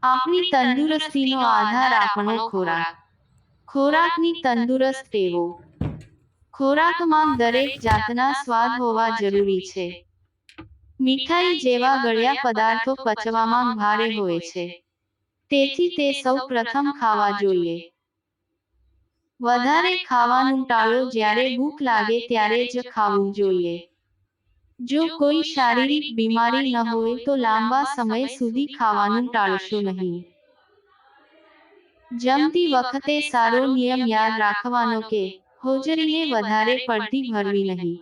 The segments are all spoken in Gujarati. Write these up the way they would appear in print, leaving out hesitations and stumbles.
આપણી તંદુરસ્તીનો આધાર આપણો ખોરાક. ખોરાકની તંદુરસ્ત ટેવો. ખોરાકમાં દરેક જાતના સ્વાદ હોવા જરૂરી છે. મીઠાઈ જેવા ગળ્યા પદાર્થો પચવામાં ભારે હોય છે. તેથી તે સૌ પ્રથમ ખાવા જોઈએ. વધારે ખાવાનું ટાળો, જ્યારે ભૂખ લાગે ત્યારે જ ખાવું જોઈએ. જો કોઈ શારીરિક બીમારી ન હોય તો લાંબા સમય સુધી ખાવાનું ટાળશો નહીં. જમતી વખતે સારો નિયમ યાદ રાખવાનો કે હોજરીને વધારે પડતી ભરવી નહીં.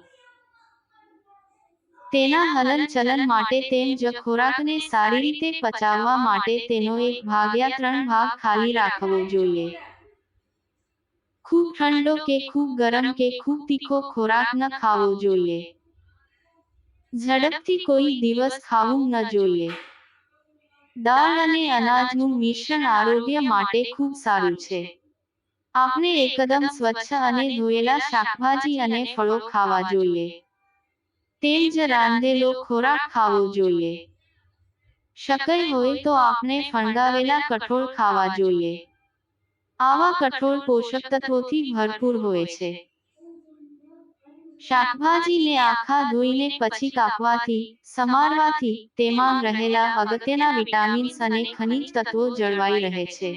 તેના હલનચલન માટે તેમજ ખોરાકને સારી રીતે પચાવવા માટે તેનો 1/3 ભાગ ખાલી રાખવો જોઈએ. ખૂબ ઠંડો કે ખૂબ ગરમ કે ખૂબ તીખો ખોરાક ન ખાવો જોઈએ. ઝડપથી કોઈ દિવસ ખાવું ન જોઈએ. દાળ અને અનાજનું મિશ્રણ આરોગ્ય માટે ખૂબ સારું છે. આપણે એકદમ સ્વચ્છ અને ધોયેલા શાકભાજી અને ફળો ખાવા જોઈએ. તેમજ રાંધેલો ખોરાક ખાવો જોઈએ. શક્ય હોય તો આપણે ફણગાવેલા કઠોળ ખાવા જોઈએ. આવા કઠોળ પોષક તત્વોથી ભરપૂર હોય છે. શાકભાજીને આખા ધોઈને પછી કાપવાથી, સમારવાથી તેમાં રહેલા અગત્યના વિટામિન્સ અને ખનિજ તત્વો જળવાઈ રહે છે.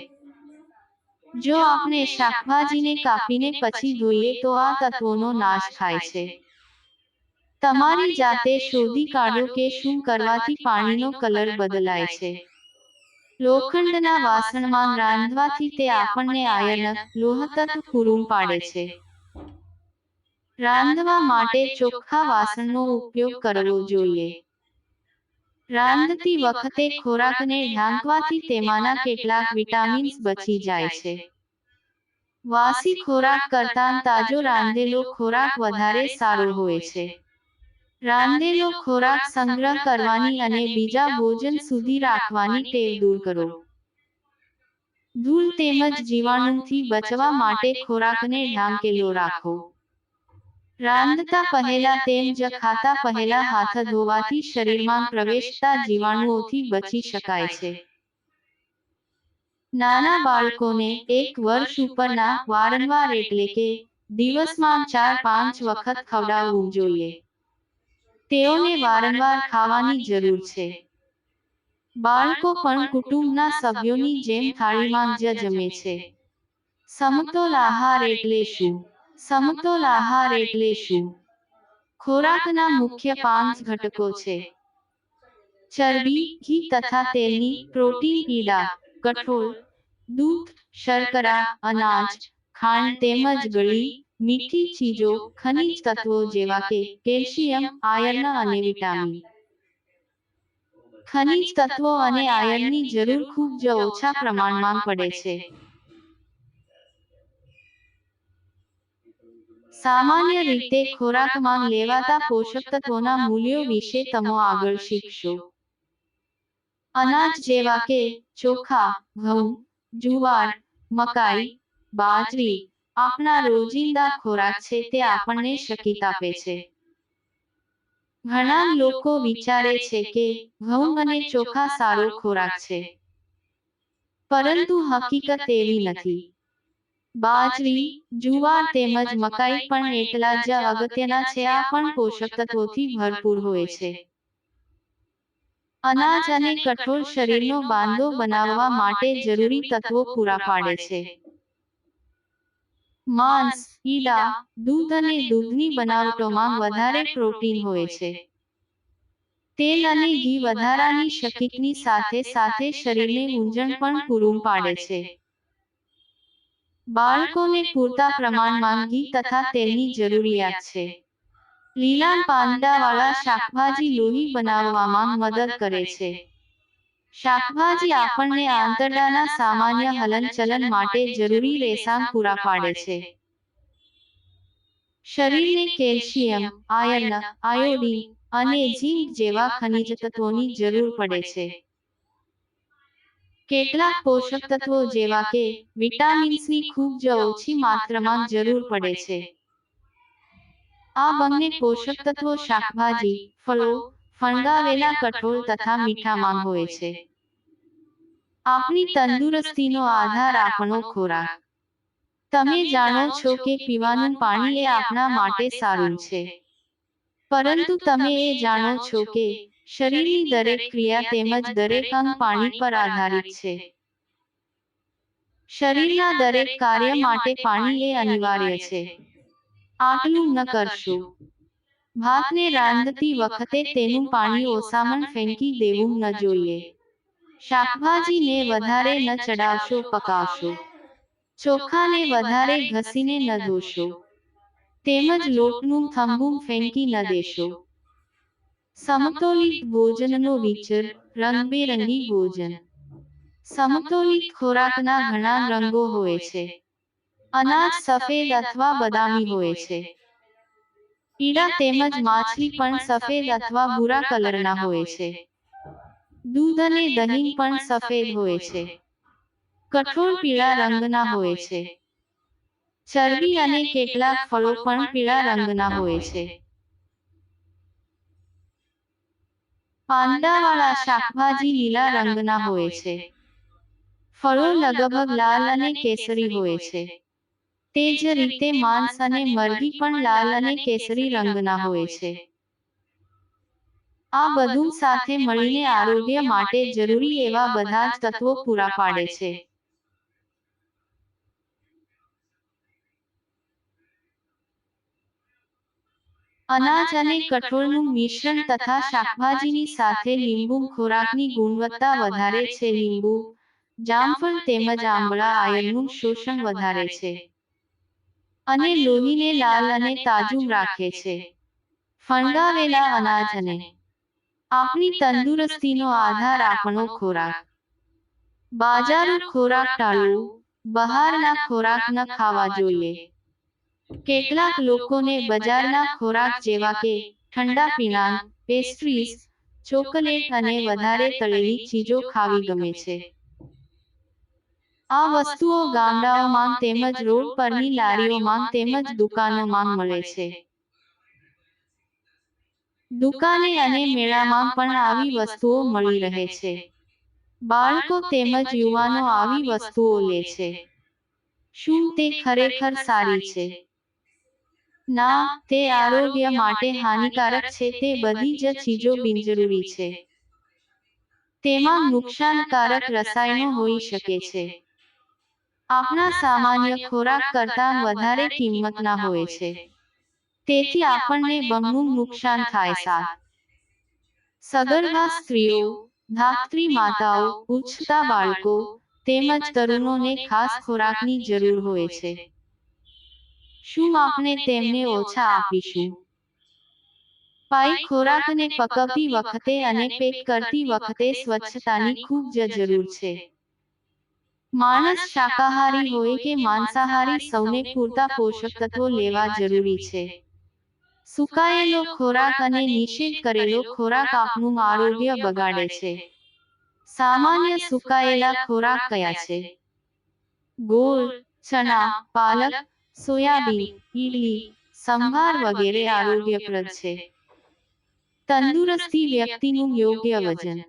જો આપણે શાકભાજીને કાપીને પછી ધોઈએ તો આ તત્વોનો નાશ થાય છે. તમારી જાતે શોધી કાઢો કે શું કરવાથી પાણીનો કલર બદલાય છે. લોખંડના વાસણમાં રાંધવાથી તે આપણને આયર્ન, લોહતત્વ પૂરું પાડે છે. રાંધવા માટે ચોખ્ખા વાસણનો ઉપયોગ કરવો જોઈએ. રાંધતી વખતે ખોરાકને ઢાંકવાથી તેમાંના કેટલાક વિટામિન્સ બચી જાય છે. વાસી ખોરાક કરતાં તાજો રાંધેલો ખોરાક વધારે સારો હોય છે. રાંધેલો ખોરાક સંગ્રહ કરવાની અને બીજા ભોજન સુધી રાખવાની ટેવ દૂર કરો. ધૂળ તેમજ જીવાણુથી બચવા માટે ખોરાકને ઢાંકેલો રાખો. રાંધતા પહેલા તેમજ ખાતા પહેલા હાથ ધોવાથી શરીરમાં પ્રવેશતા જીવાણુઓથી બચી શકાય છે. નાના બાળકોને 1 વર્ષ ઉપરના વારંવાર એટલે કે દિવસમાં 4-5 વખત ખવડાવવું જોઈએ. તેઓને વારંવાર ખાવાની જરૂર છે. બાળકો પણ કુટુંબના સભ્યોની જેમ થાળીમાં જ જમે છે. સમતોલ આહાર એટલે શું? સમતોલ આહાર એટલે શું? ખોરાકના મુખ્ય 5 ઘટકો છે. ચરબી, ઘી તથા તેલની, પ્રોટીન, ઈંડા, કઠોળ, દૂધ, શર્કરા, અનાજ, ખાંડ તેમજ ગળી, મીઠી ચીજો, ખનિજ તત્વો જેવા કે કેલ્શિયમ, આયર્ન અને વિટામિન. ખનિજ તત્વો અને આયર્નની જરૂર ખૂબ જ ઓછા પ્રમાણમાં પડે છે. સામાન્ય રીતે ખોરાકમાં લેવાતા પોષક તત્વોના મૂલ્યો વિશે તમે આગળ શીખશો. અનાજ જેવા કે ચોખા, ઘઉં, જુવાર, મકાઈ, બાજરી આપણા રોજિંદા ખોરાક છે. તે આપણને શક્તિ આપે છે. ઘણા લોકો વિચારે છે કે ઘઉં અને ચોખા સારો ખોરાક છે, પરંતુ હકીકત એવી નથી. બાજરી, જુવાર તેમજ મકાઈ પણ એટલા જ અગત્યના છે. આ પણ પોષક તત્વોથી ભરપૂર હોય છે. અનાજ અને કઠોળ શરીરનો બાંધો બનાવવા માટે જરૂરી તત્વો પૂરા પાડે છે. માંસ, ઈંડા, દૂધ અને દૂધની બનાવટોમાં વધારે પ્રોટીન હોય છે. તેલ અને ઘી વધારાની શક્તિની સાથે સાથે શરીરને ઊંજણ પણ પૂરું પાડે છે. બાળકોને પૂરતા પ્રમાણમાં ઘી તથા તેલની જરૂરિયાત છે. લીલા પાંદડાવાળા શાકભાજી લોહી બનાવવામાં મદદ કરે છે. શાકભાજી આપણને આંતરડાના સામાન્ય હલનચલન માટે જરૂરી રેસાઓ પૂરા પાડે છે. શરીરને કેલ્શિયમ, આયર્ન, આયોડીન અને ઝીંક જેવા ખનિજ તત્વોની જરૂર પડે છે. કેટલાક પોષક તત્વો જેવા કે વિટામિન્સની ખૂબ જ ઓછી માત્રામાં જરૂર પડે છે. આ બંને પોષક તત્વો શાકભાજી, ફળો, ફણગાવેલા કઠોળ તથા મીઠામાં હોય છે. આપણી તંદુરસ્તીનો આધાર આપણો ખોરાક. તમે જાણો છો કે પીવાનું પાણી એ આપણા માટે સારું છે. પરંતુ તમે એ જાણો છો કે શરીરની દરેક ક્રિયા તેમજ દરેક અંગ પાણી પર આધારિત છે. શરીરના દરેક કાર્ય માટે પાણી એ અનિવાર્ય છે. આટલું ન કરશો. ભાતને રાંધતી વખતે તેનું પાણી ઓસામણ ફેંકી દેવું ન જોઈએ. શાકભાજીને વધારે ન ચડાવશો પકાવશો. ચોખાને વધારે ઘસીને ન ધોશો. તેમજ લોટનું થંભું ફેંકી ન દેશો. સમતોલિત ભોજનનો વિચાર, રંગબેરંગી ભોજન. સમતોલિત ખોરાકના ઘણા રંગો હોય છે. અનાજ સફેદ અથવા બદામી હોય છે. ઈંડા તેમજ માછલી પણ સફેદ અથવા ભૂરા કલરના હોય છે. દૂધ અને દહીં પણ સફેદ હોય છે. કઠોળ પીળા રંગના હોય છે. ચરબી અને કેટલાક ફળો પણ પીળા રંગના હોય છે. પાંદડાવાળા શાકભાજી લીલા રંગના હોય છે. ફળો લગભગ લાલ અને કેસરી હોય છે. તે જ રીતે માંસ અને મરઘી પણ લાલ અને કેસરી રંગના હોય છે. આ બધું સાથે મળીને આરોગ્ય માટે જરૂરી એવા બધા જ તત્વો પૂરા પાડે છે. અનાજ અને કઠોળનું મિશ્રણ તથા શાકભાજીની સાથે લીંબુ ખોરાકની ગુણવત્તા વધારે છે. લીંબુ, જામફળ તેમજ આંબળા આયર્નનું શોષણ વધારે છે અને લોહીને લાલ અને તાજું રાખે છે. ફણગાવેલા અનાજ અને આપણી તંદુરસ્તીનો આધાર આપણો ખોરાક. બાજારુ ખોરાક ટાળવો. બહારના ખોરાક ન ખાવા જોઈએ. કેટલાક લોકોને બજારના ખોરાક જેવા કે ઠંડા પીણાં, પેસ્ટ્રીઝ, ચોકલેટ અને વધારે તળેલી ચીજો ખાવી ગમે છે. આ વસ્તુઓ ગામડાઓમાં તેમજ રોડ પરની લારીઓમાં તેમજ દુકાનોમાં મળે છે. દુકાને અને મેળામાં પણ આવી વસ્તુઓ મળી રહે છે. બાળકો તેમજ યુવાનો આવી વસ્તુઓ લે છે. શું તે ખરેખર સારી છે? ના, તે આરોગ્ય માટે હાનિકારક છે. તે બધી જ ચીજો બિનજરૂરી છે. તેમાં નુકસાનકારક રસાયણો હોઈ શકે છે. આપણા સામાન્ય ખોરાક કરતાં વધારે કિંમતના હોય છે. તેથી આપણને બમણું નુકસાન થાય. સગર્ભા સ્ત્રીઓ, ધાત્રી માતાઓ, ઉછતા બાળકો તેમજ તરુણોને ખાસ ખોરાકની જરૂર હોય છે. શું આપણે તેમને ઓછા આપીશું? પાઈ ખોરાકને પકવતી વખતે અને પેક કરતી વખતે સ્વચ્છતાની ખૂબ જ જરૂર છે. માણસ શાકાહારી હોય કે માંસાહારી, સૌને પૂરતા પોષક તત્વો લેવા જરૂરી છે. સુકાયેલો ખોરાક અને નિષેધ કરેલો ખોરાક આપણું આરોગ્ય બગાડે છે. સામાન્ય સુકાયેલા ખોરાક કયા છે? ગોળ, ચણા, પાલક, સોયાબીન, ઈડલી, સંભાર વગેરે આરોગ્યપ્રદ છે. તંદુરસ્તી વ્યક્તિનું યોગ્ય વજન.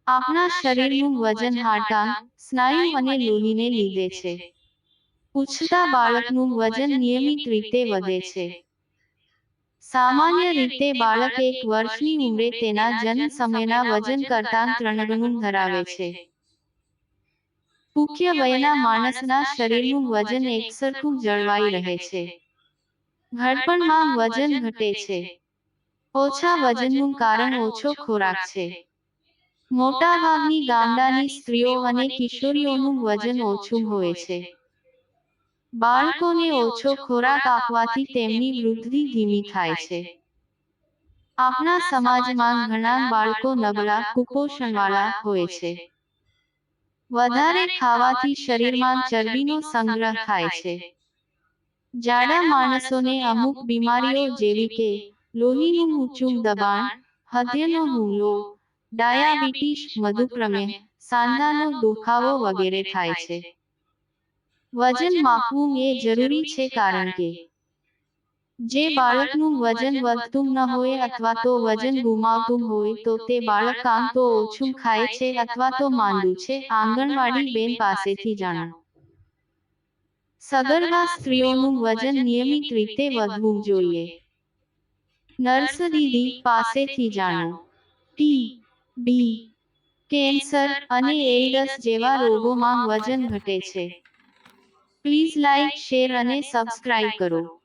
આપણા શરીરનું વજન હાડકાં, સ્નાયુ અને લોહીને લીધે છે. ઉછતા બાળકનું વજન નિયમિત રીતે વધે છે. સામાન્ય રીતે બાળક 1 વર્ષની ઉંમરે તેના જન્મ સમયના વજન કરતાં 3 ગણું ધરાવે છે. પુખ્ય વયના માણસના શરીરનું વજન એકસરખું જળવાઈ રહે છે. ઘડપણમાં વજન ઘટે છે. ઓછા વજનનું કારણ ઓછો ખોરાક છે. મોટાભાગની ગામડાની સ્ત્રીઓ અને કિશોરીઓનું વજન ઓછું હોય છે. બાળકોને ઓછો ખોરાક આપવાથી તેમની વૃદ્ધિ ધીમી થાય છે. આપણા સમાજમાં ઘણા બાળકો નબળા, કુપોષણવાળા હોય છે. વધારે ખાવાથી શરીરમાં ચરબીનો સંગ્રહ થાય છે. જાડા માણસોને અમુક બીમારીઓ જેવી કે લોહીનું ઊંચું દબાણ, હૃદયનો હુમલો, ડાયાબિટીસ, મધુપ્રમેહ, સાંધાનો દુખાવો વગેરે થાય છે. વજન માપવું એ જરૂરી છે કારણ કે જે બાળકનું વજન વધતું ન હોય અથવા તો વજન ગુમાવતું હોય તો તે બાળક કાં તો ઓછું ખાય છે અથવા તો માંદું છે. આંગણવાડી બેન પાસેથી જાણો. સગર્ભા સ્ત્રીઓનું વજન નિયમિત રીતે વધવું જોઈએ. નર્સ દીદી પાસેથી જાણો. ટી.બી, કેન્સર અને એઇડ્સ જેવા રોગોમાં વજન ઘટે છે. પ્લીઝ લાઇક, શેર અને સબસ્ક્રાઇબ કરો.